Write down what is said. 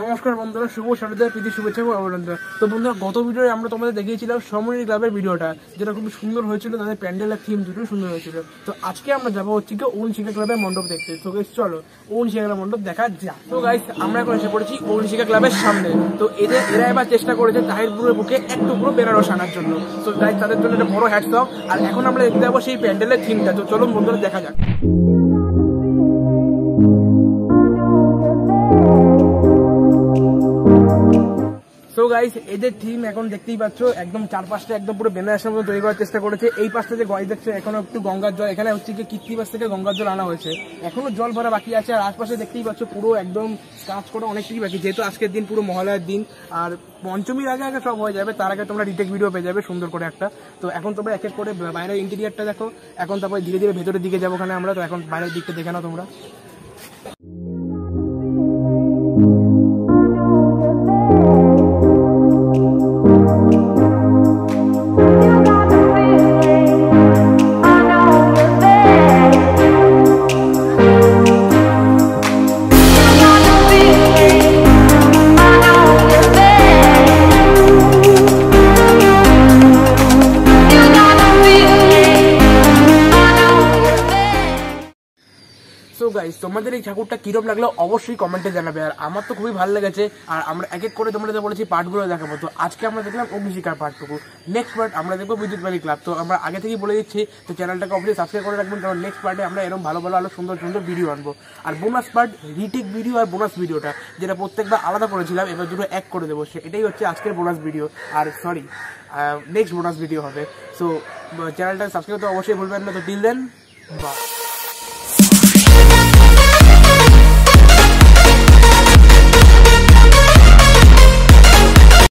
নমস্কার বন্ধুরা, শুভ সন্ধ্যা, প্রীতি শুভেচ্ছা ও অভিনন্দন। তো বন্ধুরা, গত ভিডিওতে আমরা তোমাদের দেখিয়েছিলাম সমরী ক্লাবের ভিডিওটা, যেটা খুব সুন্দর হয়েছিল। তাদের প্যান্ডেলের থিম দুটোই সুন্দর হয়েছিল। তো আজকে আমরা যাবো হচ্ছে কি ওন শিখা ক্লাবের মণ্ডপ দেখতে। তো গাইস চলো ওন শিখা মণ্ডপ দেখা যাক। তো গাইস আমরা এখন এসে পড়েছি ওন শিখা ক্লাবের সামনে। তো এরা এবার চেষ্টা করেছে তাহিরপুরের বুকে একটু পুরো বেনারস আনার জন্য। তো গাইস তাদের জন্য একটা বড় হ্যাটস অফ। আর এখন আমরা দেখতে যাবো সেই প্যান্ডেলের থিমটা। তো চলো বন্ধুরা দেখা যাক। সো গাইস, এদের থিম এখন দেখতেই পাচ্ছ, একদম চারপাশটা একদম পুরো বেনারসের মতো তৈরি করার চেষ্টা করেছে। এই পাশটা যে গাড়ি দেখছে এখনো একটু গঙ্গার জল, এখানে হচ্ছে কি কৃত্রিবাস থেকে গঙ্গার জল আনা হয়েছে, এখনো জল ভরা বাকি আছে। আর আশপাশে দেখতেই পাচ্ছ পুরো একদম কাজ করা অনেকটাই বাকি, যেহেতু আজকের দিন পুরো মহালয়ার দিন। আর পঞ্চমীর আগে আগে সব হয়ে যাবে, তার আগে তোমরা রিটেক ভিডিও পেয়ে যাবে সুন্দর করে একটা। তো এখন তোমরা এক এক করে বাইরের ইন্টেরিয়ারটা দেখো। এখন তারপরে ধীরে ধীরে ভেতরের দিকে যাবো ওখানে আমরা। তো এখন বাইরের দিকটা দেখে নাও তোমরা। সো গাইস, তোমাদের এই ঠাকুরটা কিরকম লাগলো অবশ্যই কমেন্টে জানাবে। আর আমার তো খুবই ভালো লেগেছে। আর আমরা এক এক করে তোমাদের বলেছি পার্টগুলো দেখাবো। তো আজকে আমরা দেখলাম অগ্নিশিখার পার্টটুকু। নেক্সট পার্ট আমরা দেখবো বিদ্যুৎবাড়ি ক্লাব। তো আমরা আগে থেকেই বলে দিচ্ছি, তো চ্যানেলটাকে অবশ্যই সাবস্ক্রাইব করে রাখবেন, কারণ নেক্সট পার্টে আমরা এরকম ভালো ভালো আরো সুন্দর সুন্দর ভিডিও আনবো। আর বোনাস পার্ট, রিটেক ভিডিও আর বোনাস ভিডিওটা, যেটা প্রত্যেকবার আলাদা করেছিলাম, এবার দুটো এক করে দেবো। এটাই হচ্ছে আজকের বোনাস ভিডিও। আর সরি, নেক্সট বোনাস ভিডিও হবে। সো চ্যানেলটা সাবস্ক্রাইব করতে অবশ্যই ভুলবেন না। তো টিল দেন, বাই।